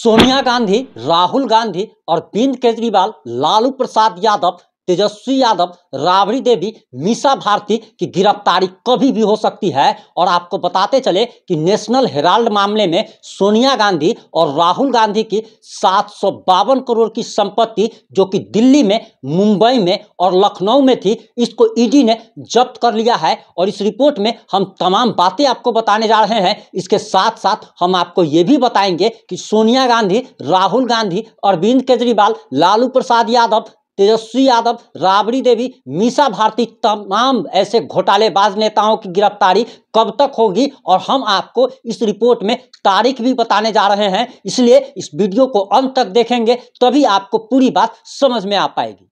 सोनिया गांधी, राहुल गांधी, अरविंद केजरीवाल, लालू प्रसाद यादव, तेजस्वी यादव, राबड़ी देवी, मीसा भारती की गिरफ्तारी कभी भी हो सकती है। और आपको बताते चले कि नेशनल हेराल्ड मामले में सोनिया गांधी और राहुल गांधी की 752 करोड़ की संपत्ति जो कि दिल्ली में, मुंबई में और लखनऊ में थी, इसको ईडी ने जब्त कर लिया है। और इस रिपोर्ट में हम तमाम बातें आपको बताने जा रहे हैं। इसके साथ साथ हम आपको ये भी बताएंगे कि सोनिया गांधी, राहुल गांधी, अरविंद केजरीवाल, लालू प्रसाद यादव, तेजस्वी यादव, राबड़ी देवी, मीसा भारती, तमाम ऐसे घोटालेबाज नेताओं की गिरफ्तारी कब तक होगी, और हम आपको इस रिपोर्ट में तारीख भी बताने जा रहे हैं। इसलिए इस वीडियो को अंत तक देखेंगे तभी आपको पूरी बात समझ में आ पाएगी।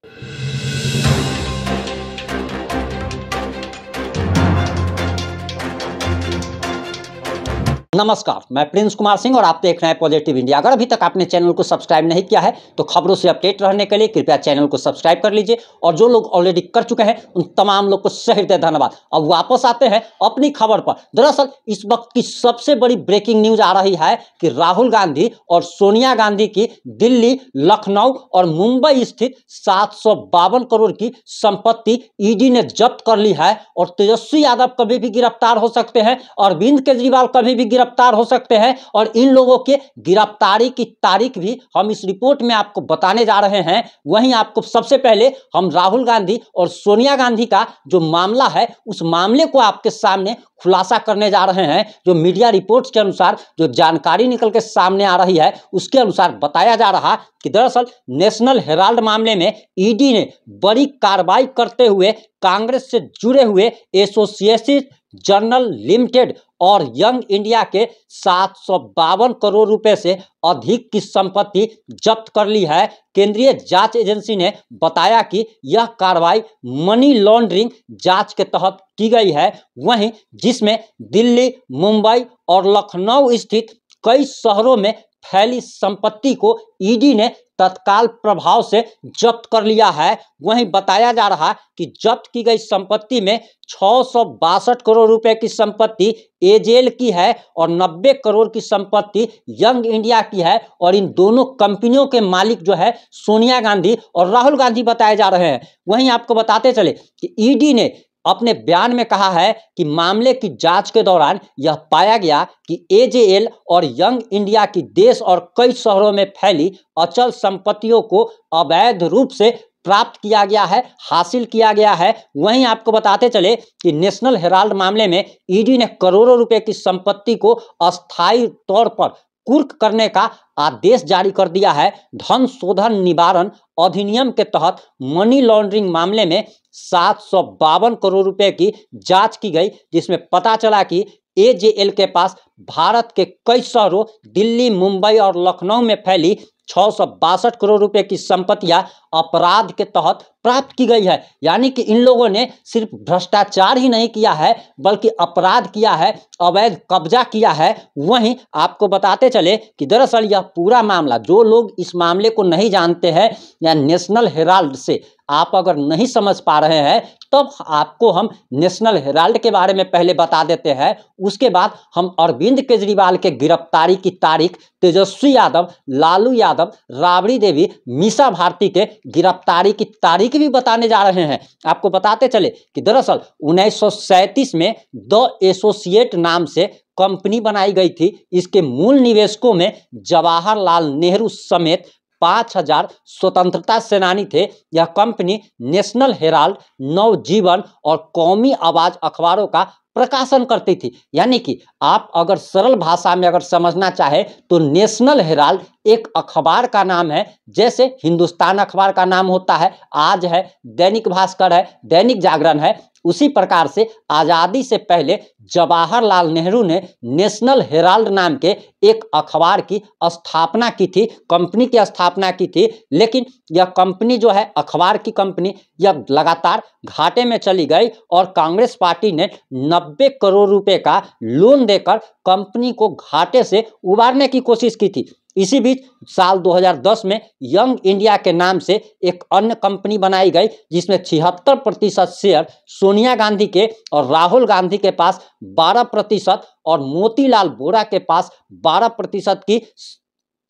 नमस्कार, मैं प्रिंस कुमार सिंह और आप देख रहे हैं पॉजिटिव इंडिया। अगर अभी तक आपने चैनल को सब्सक्राइब नहीं किया है तो खबरों से अपडेट रहने के लिए कृपया चैनल को सब्सक्राइब कर लीजिए, और जो लोग ऑलरेडी कर चुके हैं उन तमाम लोग को सहृदय धन्यवाद। अब वापस आते हैं अपनी खबर पर। दरअसल इस वक्त की सबसे बड़ी ब्रेकिंग न्यूज आ रही है कि राहुल गांधी और सोनिया गांधी की दिल्ली, लखनऊ और मुंबई स्थित 752 करोड़ की संपत्ति ईडी ने जब्त कर ली है। और तेजस्वी यादव कभी भी गिरफ्तार हो सकते हैं, अरविंद केजरीवाल कभी भी गिरफ्तार हो सकते हैं, और इन लोगों के गिरफ्तारी की तारीख भी हम इस रिपोर्ट में आपको बताने जा रहे हैं। वहीं आपको सबसे पहले हम राहुल गांधी और सोनिया गांधी का जो मामला है उस मामले को आपके सामने खुलासा करने जा रहे हैं। जो मीडिया रिपोर्ट्स के अनुसार जो जानकारी निकल के सामने आ रही है उसके अनुसार बताया जा रहा कि दरअसल नेशनल हेराल्ड मामले में ईडी ने बड़ी कार्रवाई करते हुए कांग्रेस से जुड़े हुए एसोसिएटेड जर्नल लिमिटेड और यंग इंडिया के 752 करोड़ रुपए से अधिक की संपत्ति जब्त कर ली है। केंद्रीय जांच एजेंसी ने बताया कि यह कार्रवाई मनी लॉन्ड्रिंग जांच के तहत की गई है। वहीं जिसमें दिल्ली, मुंबई और लखनऊ स्थित कई शहरों में फैली संपत्ति को ईडी ने तत्काल प्रभाव से जब्त कर लिया है। वहीं बताया जा रहा कि जब्त की गई संपत्ति में 662 करोड़ रुपए की संपत्ति एजेएल की है और 90 करोड़ की संपत्ति यंग इंडिया की है। और इन दोनों कंपनियों के मालिक जो है सोनिया गांधी और राहुल गांधी बताए जा रहे हैं। वहीं आपको बताते चले कि ईडी ने अपने बयान में कहा है कि मामले की जांच के दौरान यह पाया गया कि एजेएल और यंग इंडिया की देश और कई शहरों में फैली अचल संपत्तियों को अवैध रूप से प्राप्त किया गया है, हासिल किया गया है। वहीं आपको बताते चले कि नेशनल हेराल्ड मामले में ईडी ने करोड़ों रुपए की संपत्ति को अस्थायी तौर पर कुर्क करने का आदेश जारी कर दिया है। धन शोधन निवारण अधिनियम के तहत मनी लॉन्ड्रिंग मामले में 752 करोड़ रुपए की जांच की गई, जिसमें पता चला कि एजेएल के पास भारत के कई शहरों दिल्ली, मुंबई और लखनऊ में फैली 662 करोड़ रुपए की संपत्तियां अपराध के तहत प्राप्त की गई है। यानी कि इन लोगों ने सिर्फ भ्रष्टाचार ही नहीं किया है बल्कि अपराध किया है, अवैध कब्जा किया है। वहीं आपको बताते चले कि दरअसल यह पूरा मामला, जो लोग इस मामले को नहीं जानते हैं या नेशनल हेराल्ड से आप अगर नहीं समझ पा रहे हैं तब आपको हम नेशनल हेराल्ड के बारे में पहले बता देते हैं। उसके बाद हम अरविंद केजरीवाल के गिरफ्तारी की तारीख, तेजस्वी यादव, लालू यादव, राबड़ी देवी, मीसा भारती के गिरफ्तारी की तारीख भी बताने जा रहे हैं। आपको बताते चले कि दरअसल 1937 में द एसोसिएट नाम से कंपनी बनाई गई थी। इसके मूल निवेशकों में जवाहरलाल नेहरू समेत 5000 स्वतंत्रता सेनानी थे। यह कंपनी नेशनल हेराल्ड, नवजीवन और कौमी आवाज अखबारों का प्रकाशन करती थी। यानी कि आप अगर सरल भाषा में अगर समझना चाहे तो नेशनल हेराल्ड एक अखबार का नाम है। जैसे हिंदुस्तान अखबार का नाम होता है, आज है, दैनिक भास्कर है, दैनिक जागरण है, उसी प्रकार से आज़ादी से पहले जवाहरलाल नेहरू ने नेशनल हेराल्ड नाम के एक अखबार की स्थापना की थी, कंपनी की स्थापना की थी। लेकिन यह कंपनी जो है, अखबार की कंपनी, यह लगातार घाटे में चली गई और कांग्रेस पार्टी ने 90 करोड़ रुपए का लोन देकर कंपनी को घाटे से उबारने की कोशिश की थी। इसी बीच साल 2010 में यंग इंडिया के नाम से एक अन्य कंपनी बनाई गई, जिसमें 76% शेयर सोनिया गांधी के और राहुल गांधी के पास 12% और मोतीलाल वोरा के पास 12% की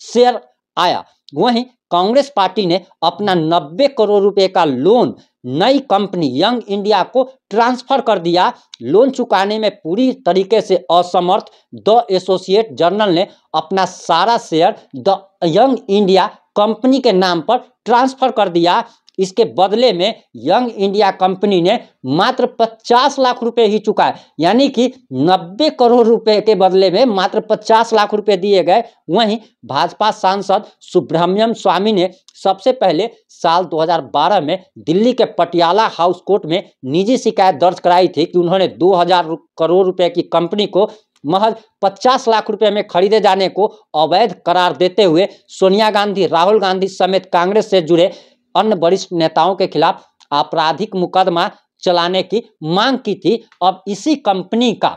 शेयर आया। वहीं कांग्रेस पार्टी ने अपना 90 करोड़ रुपए का लोन नई कंपनी यंग इंडिया को ट्रांसफर कर दिया। लोन चुकाने में पूरी तरीके से असमर्थ द एसोसिएट जर्नल ने अपना सारा share the young India company के नाम पर ट्रांसफर कर दिया। इसके बदले में यंग इंडिया कंपनी ने मात्र 50 लाख रुपए ही चुकाए, यानी कि 90 करोड़ रुपए के बदले में मात्र 50 लाख रुपए दिए गए। वहीं भाजपा सांसद सुब्रमण्यम स्वामी ने सबसे पहले साल 2012 में दिल्ली के पटियाला हाउस कोर्ट में निजी शिकायत दर्ज कराई थी कि उन्होंने 2000 करोड़ रुपए की कंपनी को महज 50 लाख रुपए में खरीदे जाने को अवैध करार देते हुए सोनिया गांधी, राहुल गांधी समेत कांग्रेस से जुड़े अन्य वरिष्ठ नेताओं के खिलाफ आपराधिक मुकदमा चलाने की मांग की थी। अब इसी कंपनी का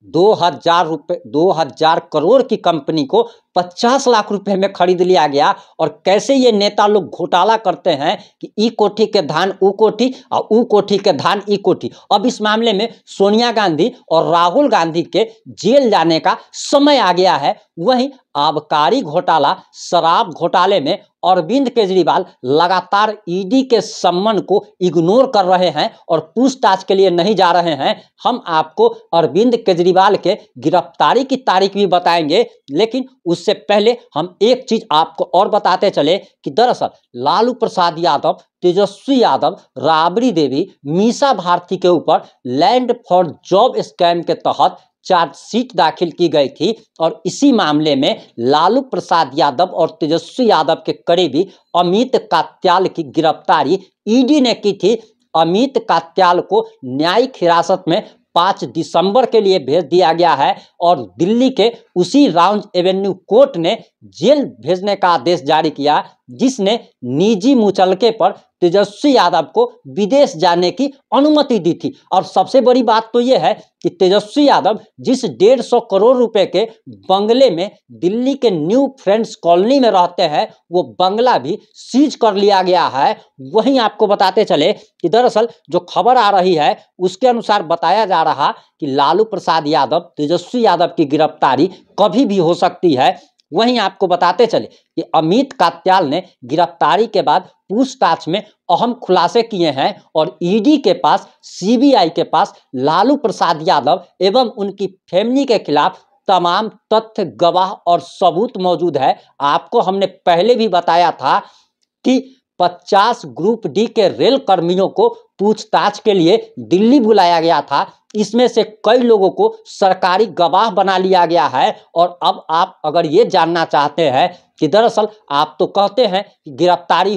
2000 करोड़ की कंपनी को 50 लाख रुपए में खरीद लिया गया। और कैसे ये नेता लोग घोटाला करते हैं कि ई कोठी के धान ऊ कोठी और ऊ कोठी के धान ई कोठी। अब इस मामले में सोनिया गांधी और राहुल गांधी के जेल जाने का समय आ गया है। वहीं आबकारी घोटाला, शराब घोटाले में अरविंद केजरीवाल लगातार ईडी के सम्मन को इग्नोर कर रहे हैं और पूछताछ के लिए नहीं जा रहे हैं। हम आपको अरविंद केजरीवाल के गिरफ्तारी की तारीख भी बताएंगे, लेकिन उससे पहले हम एक चीज आपको और बताते चले कि दरअसल लालू प्रसाद यादव, तेजस्वी यादव, राबड़ी देवी, मीसा भारती के ऊपर लैंड फॉर जॉब स्कैम के तहत चार्जशीट दाखिल की गई थी। और इसी मामले में लालू प्रसाद यादव और तेजस्वी यादव के करीबी अमित कात्याल की गिरफ्तारी ईडी ने की थी। अमित कात्याल को न्यायिक हिरासत में 5 दिसंबर के लिए भेज दिया गया है और दिल्ली के उसी राउंड एवेन्यू कोर्ट ने जेल भेजने का आदेश जारी किया, जिसने निजी मुचलके पर तेजस्वी यादव को विदेश जाने की अनुमति दी थी। और सबसे बड़ी बात तो यह है कि तेजस्वी यादव जिस 150 करोड़ रुपए के बंगले में दिल्ली के न्यू फ्रेंड्स कॉलोनी में रहते हैं, वो बंगला भी सीज कर लिया गया है। वहीं आपको बताते चले कि दरअसल जो खबर आ रही है उसके अनुसार बताया जा रहा कि लालू प्रसाद यादव, तेजस्वी यादव की गिरफ्तारी कभी भी हो सकती है। वहीं आपको बताते चले कि अमित कात्याल ने गिरफ्तारी के बाद पूछताछ में अहम खुलासे किए हैं और ईडी के पास, सीबीआई के पास लालू प्रसाद यादव एवं उनकी फैमिली के खिलाफ तमाम तथ्य, गवाह और सबूत मौजूद है। आपको हमने पहले भी बताया था कि 50 ग्रुप डी के रेल कर्मियों को पूछताछ के लिए दिल्ली बुलाया गया था। इसमें से कई लोगों को सरकारी गवाह बना लिया गया है। और अब आप अगर ये जानना चाहते हैं कि दरअसल आप तो कहते हैं कि गिरफ्तारी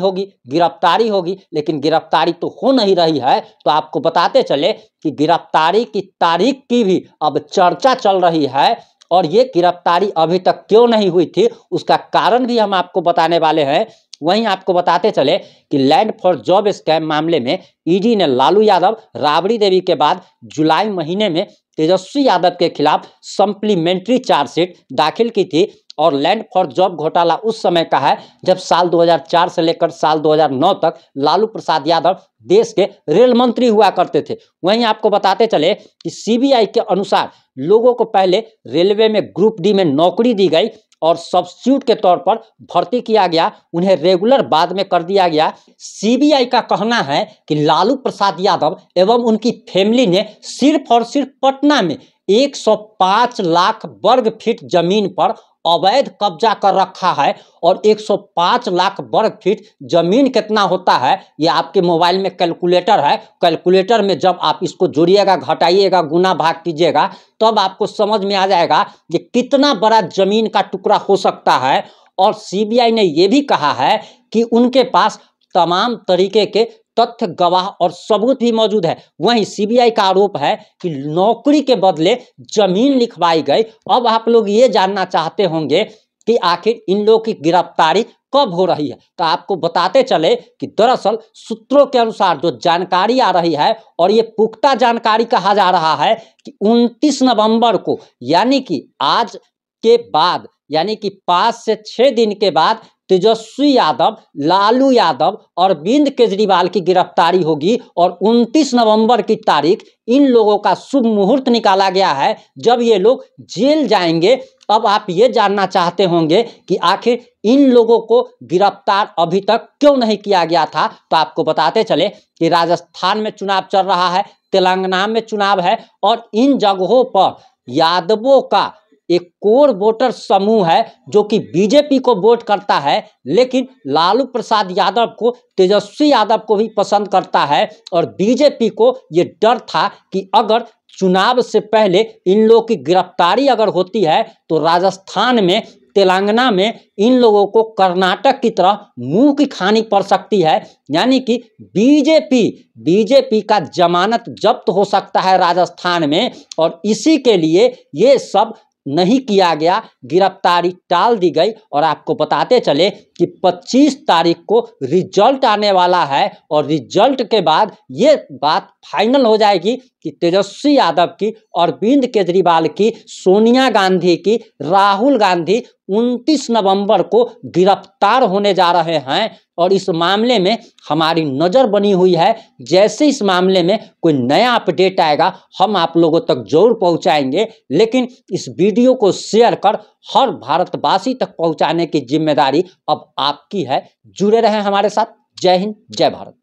होगी, लेकिन गिरफ्तारी तो हो नहीं रही है, तो आपको बताते चले कि गिरफ्तारी की तारीख की भी अब चर्चा चल रही है। और ये गिरफ्तारी अभी तक क्यों नहीं हुई थी, उसका कारण भी हम आपको बताने वाले हैं। वहीं आपको बताते चले कि लैंड फॉर जॉब स्कैम मामले में ईडी ने लालू यादव, राबड़ी देवी के बाद जुलाई महीने में तेजस्वी यादव के खिलाफ सप्लीमेंट्री चार्जशीट दाखिल की थी। और लैंड फॉर जॉब घोटाला उस समय का है जब साल 2004 से लेकर साल 2009 तक लालू प्रसाद यादव देश के रेल मंत्री हुआ करते थे। वहीं आपको बताते चले कि सीबीआई के अनुसार लोगों को पहले रेलवे में ग्रुप डी में नौकरी दी गई और सब्स्टिट्यूट के तौर पर भर्ती किया गया, उन्हें रेगुलर बाद में कर दिया गया। सीबीआई का कहना है कि लालू प्रसाद यादव एवं उनकी फैमिली ने सिर्फ और सिर्फ पटना में 105 लाख वर्ग फीट जमीन पर अवैध कब्जा कर रखा है। और 105 लाख वर्ग फीट जमीन कितना होता है, ये आपके मोबाइल में कैलकुलेटर है। कैलकुलेटर में जब आप इसको जोड़िएगा, घटाइएगा, गुना भाग कीजिएगा, तब आपको समझ में आ जाएगा कि कितना बड़ा जमीन का टुकड़ा हो सकता है। और सीबीआई ने यह भी कहा है कि उनके पास तमाम तरीके के तथ्य, गवाह और सबूत भी मौजूद है। वहीं सीबीआई का आरोप है कि नौकरी के बदले जमीन लिखवाई गई। अब आप लोग ये जानना चाहते होंगे कि आखिर इन लोगों की गिरफ्तारी कब हो रही है, तो आपको बताते चले कि दरअसल सूत्रों के अनुसार जो जानकारी आ रही है, और ये पुख्ता जानकारी कहा जा रहा है कि 29 नवंबर को, यानी कि आज के बाद, यानी कि 5 से 6 दिन के बाद तेजस्वी यादव, लालू यादव और अरविंद केजरीवाल की गिरफ्तारी होगी। और 29 नवंबर की तारीख इन लोगों का शुभ मुहूर्त निकाला गया है जब ये लोग जेल जाएंगे। अब आप ये जानना चाहते होंगे कि आखिर इन लोगों को गिरफ्तार अभी तक क्यों नहीं किया गया था। तो आपको बताते चले कि राजस्थान में चुनाव चल रहा है, तेलंगाना में चुनाव है और इन जगहों पर यादवों का एक कोर वोटर समूह है जो कि बीजेपी को वोट करता है, लेकिन लालू प्रसाद यादव को, तेजस्वी यादव को भी पसंद करता है। और बीजेपी को ये डर था कि अगर चुनाव से पहले इन लोगों की गिरफ्तारी अगर होती है तो राजस्थान में, तेलंगाना में इन लोगों को कर्नाटक की तरह मुंह की खानी पड़ सकती है, यानी कि बीजेपी का जमानत जब्त हो सकता है राजस्थान में। और इसी के लिए ये सब नहीं किया गया, गिरफ्तारी टाल दी गई। और आपको बताते चले कि 25 तारीख को रिजल्ट आने वाला है और रिजल्ट के बाद ये बात फाइनल हो जाएगी कि तेजस्वी यादव की, अरविंद केजरीवाल की, सोनिया गांधी की, राहुल गांधी 29 नवंबर को गिरफ्तार होने जा रहे हैं। और इस मामले में हमारी नज़र बनी हुई है, जैसे इस मामले में कोई नया अपडेट आएगा हम आप लोगों तक जरूर पहुंचाएंगे। लेकिन इस वीडियो को शेयर कर हर भारतवासी तक पहुंचाने की जिम्मेदारी अब आपकी है। जुड़े रहें हमारे साथ। जय हिंद, जय भारत।